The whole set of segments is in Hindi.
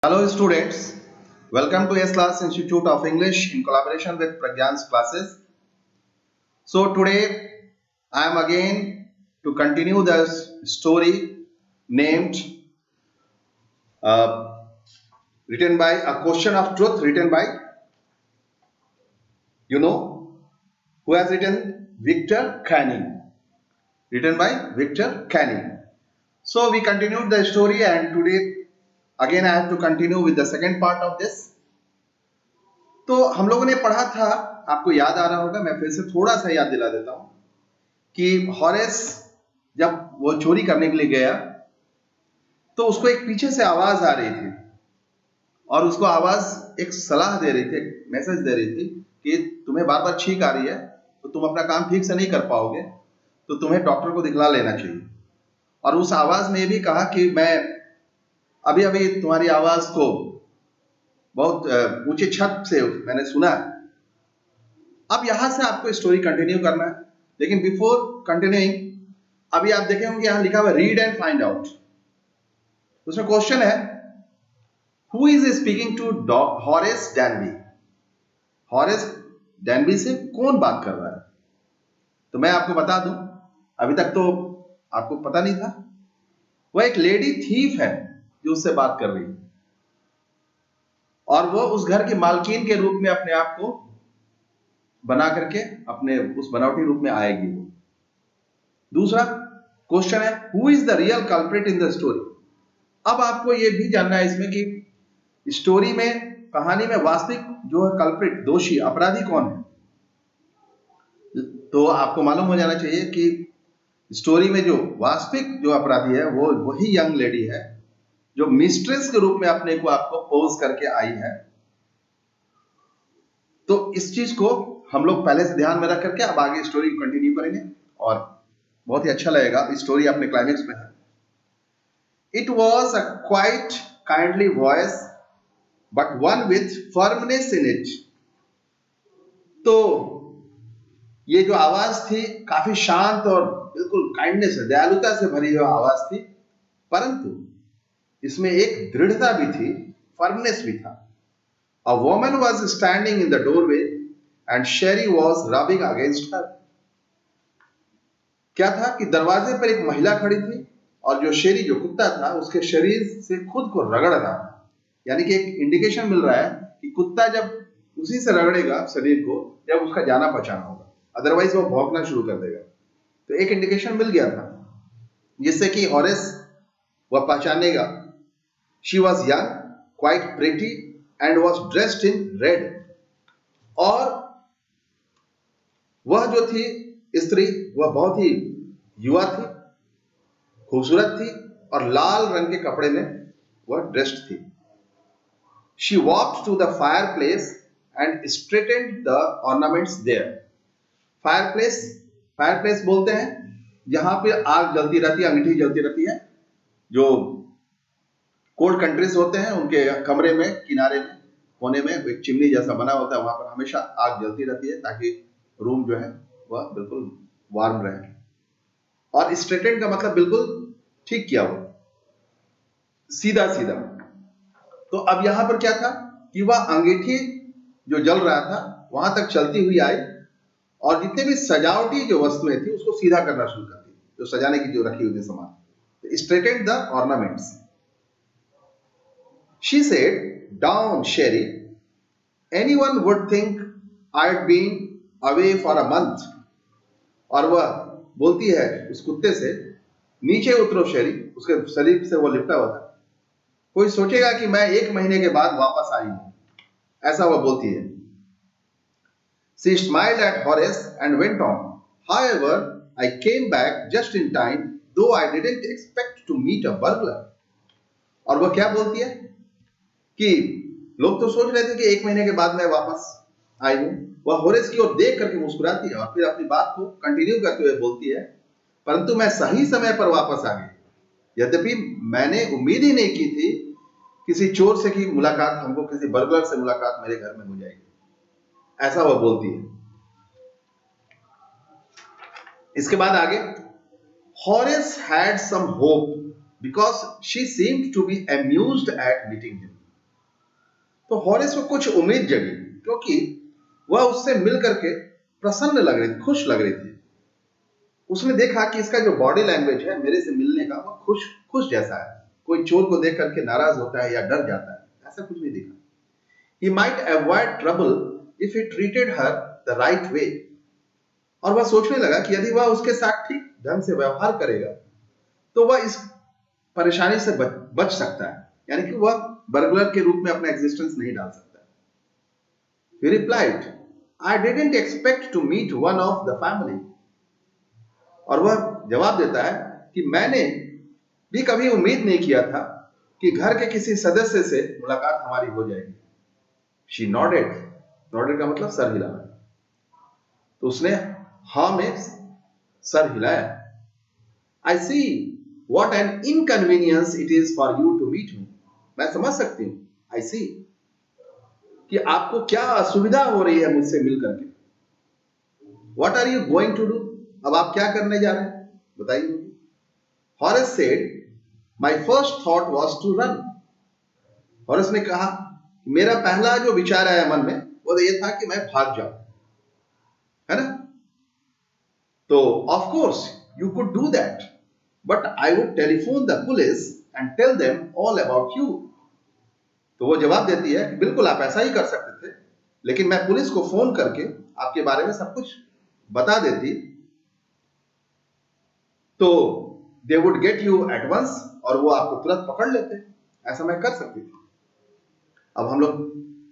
Hello students, welcome to S-Class Institute of English in collaboration with Pragyan's classes. So today I am again to continue the story named uh, written by a question of truth written by you know who has written Victor Canning, written by Victor Canning. So we continued the story and today again I have to continue with the second part of this. तो हम लोगों ने पढ़ा था, आपको याद आ रहा होगा, मैं फिर से थोड़ा सा याद दिला देता हूं कि हॉरेस जब वो चोरी करने के लिए गया तो उसको एक पीछे से आवाज आ रही थी और उसको आवाज एक सलाह दे रही थी, एक मैसेज दे रही थी कि तुम्हें बार बार छींक आ रही है तो तुम अपना काम ठीक से नहीं कर पाओगे, तो तुम्हें डॉक्टर को दिखला लेना चाहिए। और उस आवाज ने भी कहा कि मैं अभी अभी तुम्हारी आवाज को बहुत ऊंचे छत से मैंने सुना है। अब यहां से आपको स्टोरी कंटिन्यू करना है, लेकिन बिफोर कंटिन्यूइंग अभी आप देखे होंगे यहां लिखा हुआ रीड एंड फाइंड आउट। उसमें क्वेश्चन है who is speaking to Horace Danby. Horace Danby से कौन बात कर रहा है? तो मैं आपको बता दूं, अभी तक तो आपको पता नहीं था, वह एक लेडी थीफ है जो उससे बात कर रही है और वो उस घर की मालकिन के रूप में अपने आप को बना करके अपने उस बनावटी रूप में आएगी वो। दूसरा क्वेश्चन है who is the real culprit in the story. अब आपको ये भी जानना है इसमें कि स्टोरी में, कहानी में वास्तविक जो है कल्प्रिट, दोषी, अपराधी कौन है। तो आपको मालूम हो जाना चाहिए कि स्टोरी में जो वास्तविक जो अपराधी है वो वही यंग लेडी है जो मिस्ट्रेस के रूप में अपने को आपको पोज करके आई है। तो इस चीज को हम लोग पहले से ध्यान में रख करके अब आगे स्टोरी कंटिन्यू करेंगे और बहुत ही अच्छा लगेगा। स्टोरी अपने क्लाइमेक्स में है। It was a quite kindly voice but one with firmness in it. तो ये जो आवाज थी काफी शांत और बिल्कुल काइंडनेस, दयालुता से भरी हुई आवाज थी, परंतु इसमें एक दृढ़ता भी थी, फर्मनेस भी था। A woman was standing in the doorway and Sherry was rubbing against her. क्या था कि दरवाजे पर एक महिला खड़ी थी और जो शेरी, जो कुत्ता था, उसके शरीर से खुद को रगड़ रहा था। यानी कि एक इंडिकेशन मिल रहा है कि कुत्ता जब उसी से रगड़ेगा शरीर को जब उसका जाना पहचाना होगा, अदरवाइज वो भौंकना शुरू कर देगा। तो एक इंडिकेशन मिल गया था जिससे कि हॉरेस वह पहचानेगा। She was young, quite pretty and was dressed in red। और वह जो थी स्त्री, वह बहुत ही युवा थी, खूबसूरत थी और लाल रंग के कपड़े में वह ड्रेस्ड थी। She walked to the fireplace and straightened the ornaments there। Fireplace बोलते हैं जहां पे आग जलती रहती है, अंगीठी जलती रहती है। जो कोल्ड कंट्रीज होते हैं उनके कमरे में किनारे में कोने में एक चिमनी जैसा बना होता है, वहां पर हमेशा आग जलती रहती है ताकि रूम जो है वह बिल्कुल वार्म रहे। और स्ट्रेटेड का मतलब बिल्कुल ठीक किया हुआ, सीधा सीधा। तो अब यहां पर क्या था कि वह अंगीठी जो जल रहा था वहां तक चलती हुई आई और जितने भी सजावटी जो वस्तुएं थी उसको सीधा करना शुरू कर दी, जो सजाने की जो रखी हुई थी सामान। Striated the ornaments. She said, "Down, Sherry. Anyone would think I'd been away for a month." और वह बोलती है उस कुत्ते से, नीचे उतरो शेरी। उसके शरीर से वो लिपटा हुआ था। कोई सोचेगा कि मैं 1 महीने के बाद वापस आई हूं, ऐसा वह बोलती है। She smiled at Horace and went on. However, I came back just in time, though I didn't expect to meet a burglar। और वह क्या बोलती है कि लोग तो सोच रहे थे कि 1 महीने के बाद मैं वापस आई हूं। वह होरेस की ओर देख करके मुस्कुराती है और फिर अपनी बात को कंटिन्यू करते हुए बोलती है, परंतु मैं सही समय पर वापस आ गई। यद्यपि मैंने उम्मीद ही नहीं की थी किसी चोर से की मुलाकात, हमको किसी बर्गलर से मुलाकात मेरे घर में हो जाएगी, ऐसा वह बोलती है। इसके बाद आगे, Horace had some hope because she seemed to be amused at meeting him। तो हॉरेस को कुछ उम्मीद जगी, क्योंकि वह उससे मिल करके प्रसन्न लग रही थी, खुश लग रही थी। उसने देखा कि इसका जो बॉडी लैंग्वेज है मेरे से मिलने का, वह खुश खुश जैसा है। कोई चोर को देख करके नाराज होता है या डर जाता है, ऐसा कुछ नहीं दिखा। He might avoid trouble if he treated her the right way. और वह सोचने लगा कि यदि वह उसके साथ ठीक ढंग से व्यवहार करेगा तो वह इस परेशानी से बच सकता है, यानी कि वह बर्गलर के रूप में अपना एग्जिस्टेंस नहीं डाल सकता। He replied, I didn't expect to meet one of the family. और वह जवाब देता है कि मैंने भी कभी उम्मीद नहीं किया था कि घर के किसी सदस्य से मुलाकात हमारी हो जाएगी। She nodded. Nodded का मतलब सर हिलाना। तो उसने हाँ में सर हिलाया। I see what an inconvenience it is for you to meet me. मैं समझ सकती हूँ, I see, कि आपको क्या असुविधा हो रही है मुझसे मिल करके। What are you going to do? अब आप क्या करने जा रहे हैं, बताइए। Horace said, my first thought was to run. Horace ने कहा, मेरा पहला जो विचार आया मन में वो ये था कि मैं भाग जाऊं, है ना। तो of course you could do that, but I would telephone the police and tell them all about you. तो वो जवाब देती है कि बिल्कुल आप ऐसा ही कर सकते थे, लेकिन मैं पुलिस को फोन करके आपके बारे में सब कुछ बता देती, तो they would get you at once, और वो आपको तुरंत पकड़ लेते। ऐसा मैं कर सकती थी। अब हम लोग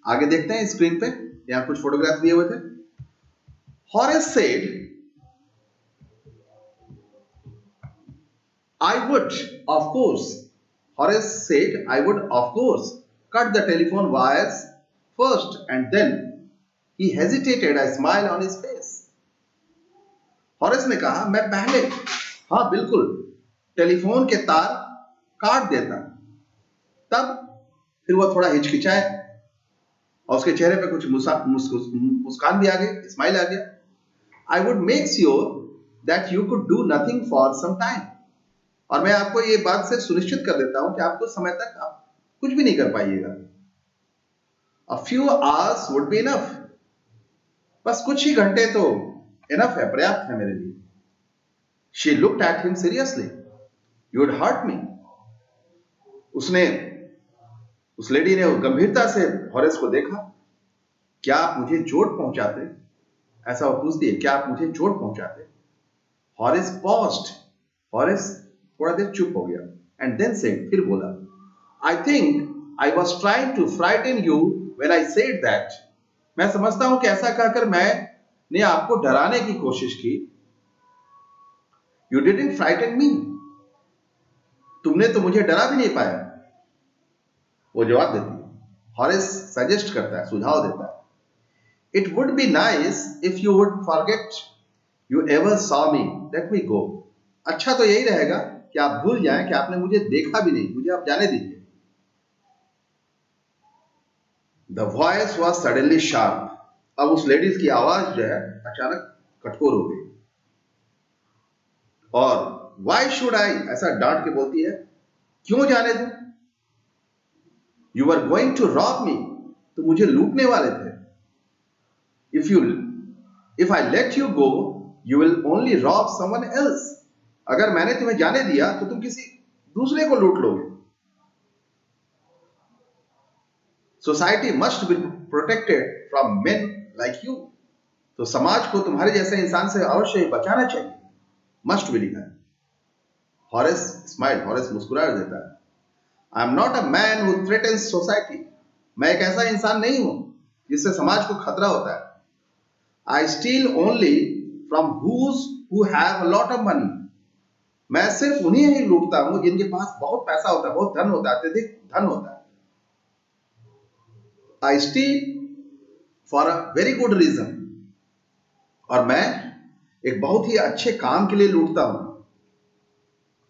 आगे देखते हैं स्क्रीन पे, यहाँ कुछ फोटोग्राफ दिए हुए थे। Horace said, I would, of course. Horace said, I would, of course, cut the telephone wires first, and then he hesitated, a smile on his face. Horace ने कहा, मैं पहले, हाँ बिल्कुल, टेलीफोन के तार काट देता। तब फिर वह थोड़ा हिचकिचाए और उसके चेहरे पे कुछ मुस्कान भी आ गई, स्माइल आ गया। I would make sure that you could do nothing for some time. और मैं आपको ये बात से सुनिश्चित कर देता हूं कि आप कुछ समय तक आप कुछ भी नहीं कर पाइएगा। A few hours would be enough. बस कुछ ही घंटे तो enough है, पर्याप्त है मेरे लिए। She looked at him seriously. You would hurt me. उस लेडी ने गंभीरता से हॉरेस को देखा। क्या आप मुझे चोट पहुंचाते? ऐसा वो पूछती है, क्या आप मुझे चोट पहुंचाते? Horace paused. हॉरेस थोड़ा देर चुप हो गया, and then said, फिर बोला, I think I was trying to frighten you when I said that. मैं समझता हूं कि ऐसा कहकर मैंने आपको डराने की कोशिश की। You didn't frighten me. तुमने तो मुझे डरा भी नहीं पाया। वो जवाब देती है। हॉरेस सजेस्ट करता है, सुझाव देता है। It would be nice if you would forget you ever saw me. Let me go. अच्छा तो यही रहेगा कि आप भूल जाएं कि आपने मुझे देखा भी नहीं, मुझे आप जाने दीजिए। The voice was suddenly sharp. अब उस लेडीज की आवाज जो है अचानक कठोर हो गई। और why should I, ऐसा डांट के बोलती है, क्यों जाने दूं? You were going to rob me. तो मुझे लूटने वाले थे। If I let you go, you will only rob someone else. अगर मैंने तुम्हें जाने दिया तो तुम किसी दूसरे को लूट लोगे। Society must be protected from men like you. तो समाज को तुम्हारे जैसे इंसान से अवश्य ही बचाना चाहिए। मस्ट भी लिखा है। हॉरेस स्माइल, हॉरेस मुस्कुरा देता है। I am not a man who threatens society. मैं एक ऐसा इंसान नहीं हूं जिससे समाज को खतरा होता है। I steal only from whose who have a lot of money. मैं सिर्फ उन्हीं ही लूटता हूं जिनके पास बहुत पैसा होता है, बहुत धन होता है, अत्यधिक धन होता है। I steal for a very good reason. और मैं एक बहुत ही अच्छे काम के लिए लूटता हूं।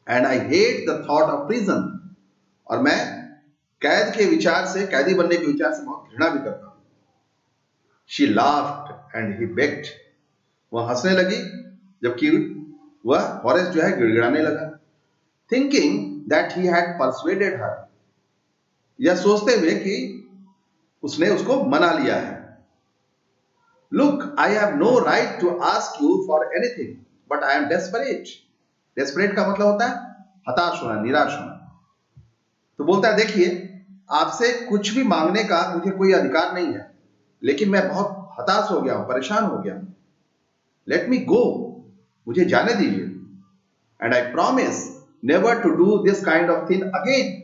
And I hate the thought of prison. और मैं कैद के विचार से, कैदी बनने के विचार से बहुत घृणा भी करता हूं। She laughed and he bagged. वह हंसने लगी जबकि वह हॉरेस जो है गिड़गिड़ाने लगा। Thinking that he had persuaded her. यह सोचते हुए कि उसने उसको मना लिया है। Look, I have no right to ask you for anything but I am desperate. Desperate का मतलब होता है हताश होना, निराश होना। तो बोलता है देखिए, आपसे कुछ भी मांगने का मुझे कोई अधिकार नहीं है, लेकिन मैं बहुत हताश हो गया हूं, परेशान हो गया हूं। लेट मी गो, मुझे जाने दीजिए। And I promise never to do this kind of thing again.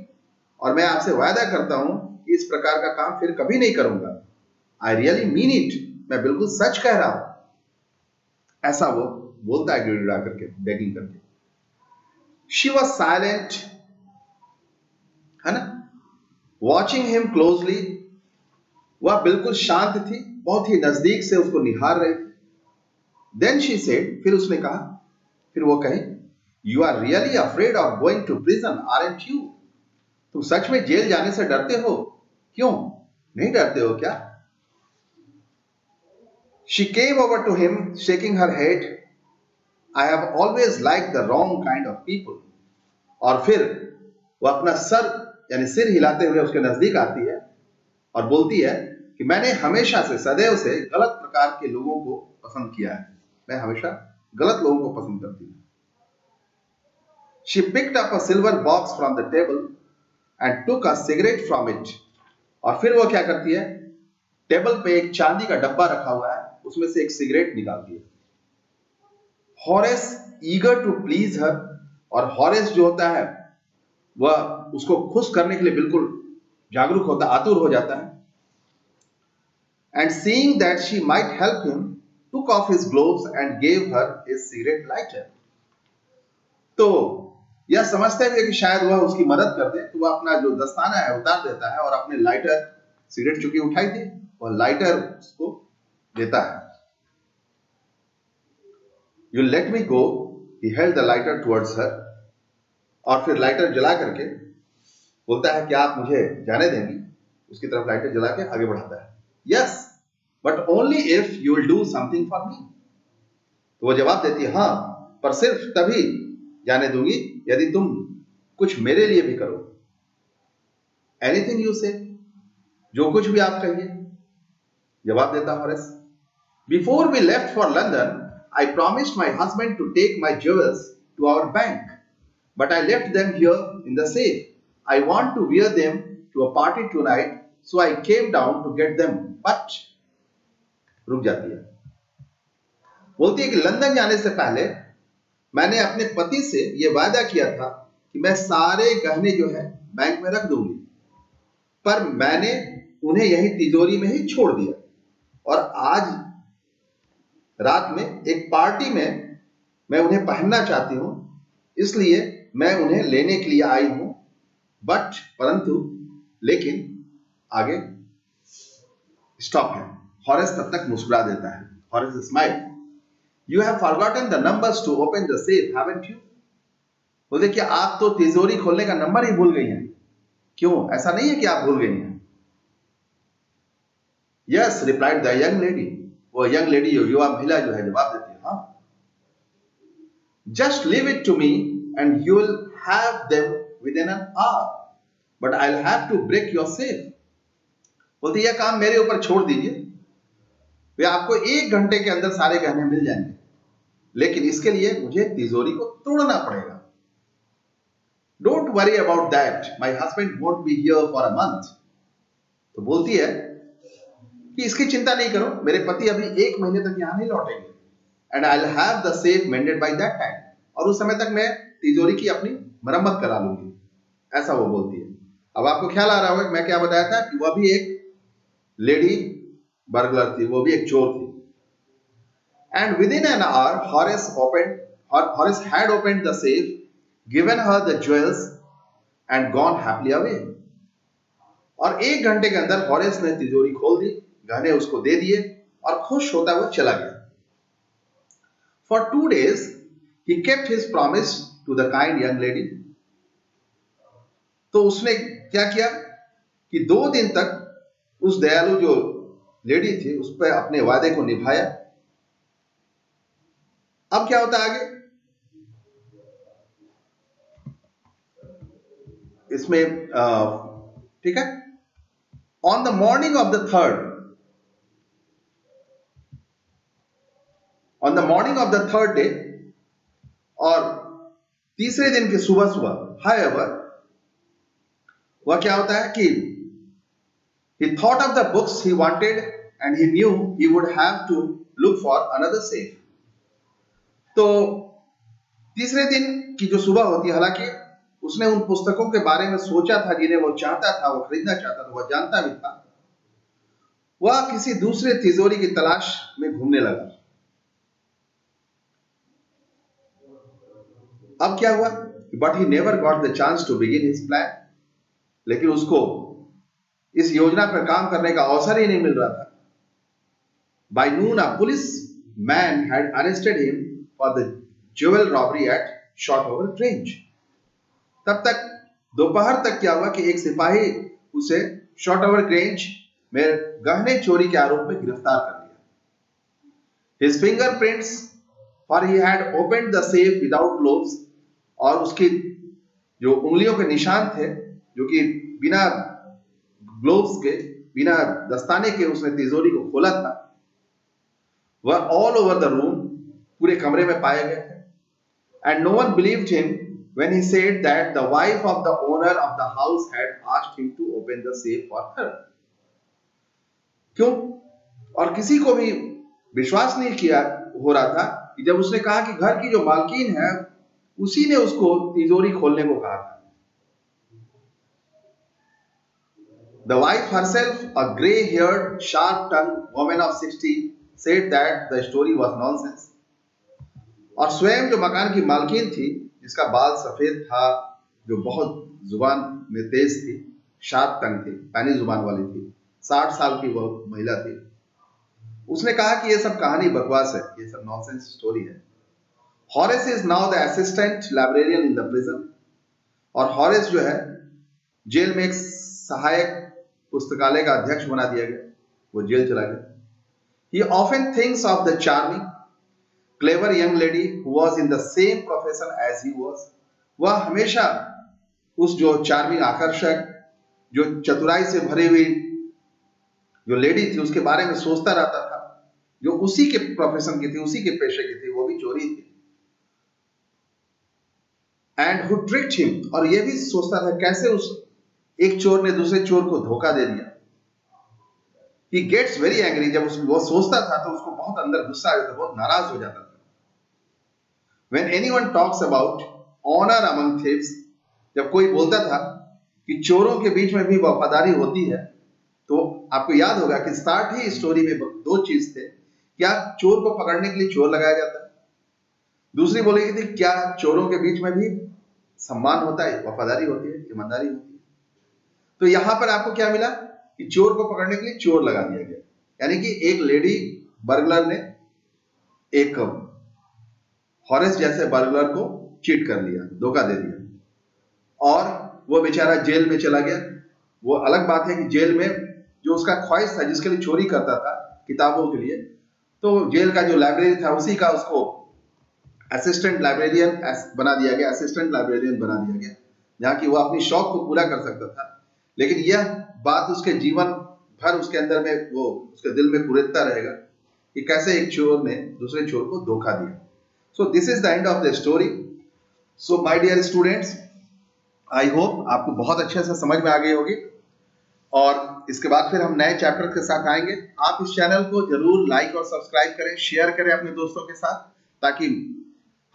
और मैं आपसे वायदा करता हूं कि इस प्रकार का काम फिर कभी नहीं करूंगा। आई रियली मीन इट, मैं बिल्कुल सच कह रहा हूं। ऐसा वो बोलता है गिड़गिड़ा करके, बेगिंग करके। शी वॉज साइलेंट, है ना, वॉचिंग हिम क्लोजली। वह बिल्कुल शांत थी, बहुत ही नजदीक से उसको निहार रही थी। देन शी सेड, फिर उसने कहा, फिर वो कहे, you are really afraid of going to prison aren't you. तुम सच में जेल जाने से डरते हो? क्यों नहीं डरते हो क्या? She came over to him shaking her head. I have always like the wrong kind of people. और फिर वो अपना सर यानी सिर हिलाते हुए उसके नजदीक आती है और बोलती है कि मैंने हमेशा से, सदैव से गलत प्रकार के लोगों को पसंद किया है। मैं हमेशा गलत लोगों को पसंद करती हूँ। She picked up a silver box from the table and took a cigarette from it. और फिर वो क्या करती है, टेबल पे एक चांदी का डब्बा रखा हुआ है, उसमें से एक सिगरेट निकालती है। हॉरेस ईगर टू प्लीज हर, और हॉरेस जो होता है वह उसको खुश करने के लिए बिल्कुल जागरूक होता, आतुर हो जाता है। And seeing that she might help him took off his gloves and gave her his cigarette lighter. तो यह समझते हुए कि शायद वह उसकी मदद कर दे, तो वह अपना जो दस्ताना है उतार देता है और अपने लाइटर, सिगरेट चूंकि उठाई थी, वह लाइटर उसको देता है। You let me go, he held the lighter towards हर। और फिर लाइटर जला करके बोलता है कि आप मुझे जाने देंगी। उसकी तरफ लाइटर जला के आगे बढ़ाता है। Yes, but only if you will do something for me. तो वो जवाब देती है, हाँ, पर सिर्फ तभी जाने दूंगी यदि तुम कुछ मेरे लिए भी करो। एनीथिंग यू से, जो कुछ भी आप कहिए, जवाब देता Horace. Before we left for London I promised my husband to take my jewels to our bank, but I left them here in the safe. I want to wear them to a party tonight, so I came down to get them. But रुक जाती है, बोलती है कि लंदन जाने से पहले मैंने अपने पति से यह वादा किया था कि मैं सारे गहने जो है बैंक में रख दूंगी, पर मैंने उन्हें यही तिजोरी में ही छोड़ दिया। और आज रात में एक पार्टी में मैं उन्हें पहनना चाहती हूं, इसलिए मैं उन्हें लेने के लिए आई हूं। बट, परंतु, लेकिन, आगे स्टॉप है। हॉरेस तब तक मुस्कुरा देता है। Horace smile. You have forgotten the numbers to open the safe, haven't you? बोले कि आप तो तिजोरी खोलने का नंबर ही भूल गई हैं। क्यों, ऐसा नहीं है कि आप भूल गई हैं? Yes, replied the young lady. वो यंग लेडी, युवा महिला जो है, जवाब देती है, हाँ। Just leave it to me and you will have them within an hour, but I will have to break your safe. बोलती यह काम मेरे ऊपर छोड़ दीजिए, वे आपको 1 घंटे के अंदर सारे गहने मिल जाएंगे, लेकिन इसके लिए मुझे तिजोरी को तोड़ना पड़ेगा। Don't worry about that, my husband won't be here for a month. तो बोलती है कि इसकी चिंता नहीं करो, मेरे पति अभी 1 महीने तक यहां नहीं लौटेंगे। And I will have the safe मेंडेड by that time, और उस समय तक मैं तिजोरी की अपनी मरम्मत करा लूंगी। ऐसा वो बोलती है। अब आपको ख्याल आ रहा होगा मैं क्या बताया था कि वह भी एक लेडी बर्गलर थी, वो भी एक चोर थी। And with in an our Horace had opened the safe, given her the jewels and gone happily away. और 1 घंटे के अंदर हॉरेस ने तिजोरी खोल दी, गहने उसको दे दिए और खुश होता हुआ चला गया। For 2 days he kept his promise to the kind young lady. तो उसने क्या किया कि 2 दिन तक उस दयालु जो लेडी थी उस पर अपने वादे को निभाया। अब क्या होता है आगे इसमें, ठीक है। On the morning of the third day, और तीसरे दिन की सुबह सुबह, however, वह क्या होता है कि he thought of the books he wanted and he knew he would have to look for another safe. तो तीसरे दिन की जो सुबह होती है, हालांकि उसने उन पुस्तकों के बारे में सोचा था जिन्हें वो चाहता था, वो खरीदना चाहता था, वह जानता भी था, वह किसी दूसरे तिजोरी की तलाश में घूमने लगा। अब क्या हुआ? But he never got the chance to begin his plan. लेकिन उसको इस योजना पर काम करने का अवसर ही नहीं मिल रहा था। By noon a police man had arrested him for the jewel robbery at Shortover Range. तब तक दोपहर तक क्या हुआ कि एक सिपाही उसे शॉर्टओवर रेंज में गहने चोरी के आरोप में गिरफ्तार कर लिया। His fingerprints, for he had opened the safe without gloves, और उसकी जो उंगलियों के निशान थे, जो कि बिना ग्लोव्स के, बिना दस्ताने के उसने तिजोरी को खोला था, वह ऑल ओवर द रूम, पूरे कमरे में पाए गए थे। And no one believed him when he said that the wife of the owner of the house had asked him to open the safe for her. क्यों? और किसी को भी विश्वास नहीं किया हो रहा था कि जब उसने कहा कि घर की जो मालकिन है उसी ने उसको तिजोरी खोलने को कहा था। The wife herself, a gray-haired, sharp-tongued woman of 60, said that the story was nonsense. और स्वयं जो मकान की मालकिन थी, जिसका बाल सफेद था, जो बहुत जुबान में तेज थी, शार्प टंग थी, पैनी जुबान वाली थी, 60 साल की वो महिला थी, उसने कहा कि ये सब कहानी बकवास है, ये सब नॉनसेंस स्टोरी है। Horace is now the assistant librarian in the prison. और हॉरेस जो है जेल में एक सहायक पुस्तकालय का अध्यक्ष बना दिया गया, वो जेल चला गया। He often thinks of the charming, clever young lady who was in the same profession as he was. वह हमेशा उस जो चार्मिंग, आकर्षक, जो चतुराई से भरी हुई जो लेडी थी उसके बारे में सोचता रहता था, जो उसी के प्रोफेशन की थी, उसी के पेशे की थी, वो भी चोरी थी। एंड who tricked him, और यह भी सोचता था कैसे उस एक चोर ने दूसरे चोर को धोखा दे दिया। He gets very angry, जब वो सोचता था तो उसको बहुत अंदर गुस्सा आ जाता, बहुत नाराज हो जाता था। When anyone talks about honor among thieves, जब कोई बोलता था कि चोरों के बीच में भी वफादारी होती है, तो आपको याद होगा कि स्टार्ट ही स्टोरी में दो चीज थे। क्या चोर को पकड़ने के लिए चोर लगाया जाता है, दूसरी बोलेगी थी क्या चोरों के बीच में भी सम्मान होता है, वफादारी होती है, ईमानदारी होती है। तो यहां पर आपको क्या मिला कि चोर को पकड़ने के लिए चोर लगा दिया गया, यानी कि एक लेडी बर्गलर ने एक हॉरेस जैसे बर्गलर को चीट कर लिया, धोखा दे दिया, और वो बेचारा जेल में चला गया। वो अलग बात है कि जेल में जो उसका ख्वाहिश था, जिसके लिए चोरी करता था किताबों के लिए, तो जेल का जो लाइब्रेरी था उसी का उसको असिस्टेंट लाइब्रेरियन बना दिया गया, असिस्टेंट लाइब्रेरियन बना दिया गया, जहाँ की वो अपनी शौक को पूरा कर सकता था। लेकिन यह बात उसके जीवन भर उसके अंदर में, वो उसके दिल में कुरेदता रहेगा कि कैसे एक चोर ने दूसरे चोर को धोखा दिया। So this is the end of the story. So my dear students, I hope आपको बहुत अच्छे से समझ में आ गई होगी, और इसके बाद फिर हम नए चैप्टर के साथ आएंगे। आप इस चैनल को जरूर लाइक और सब्सक्राइब करें, शेयर करें अपने दोस्तों के साथ, ताकि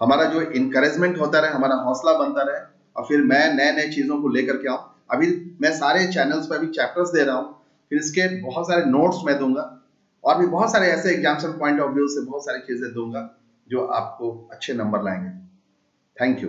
हमारा जो इनकरेजमेंट होता रहे, हमारा हौसला बनता रहे, और फिर मैं नए नए चीजों को लेकर के आऊँ। अभी मैं सारे चैनल्स पर भी चैप्टर्स दे रहा हूँ, फिर इसके बहुत सारे नोट्स मैं दूंगा, और भी बहुत सारे ऐसे एग्जाम्पल पॉइंट ऑफ व्यू से बहुत सारी चीजें दूंगा जो आपको अच्छे नंबर लाएंगे। Thank you.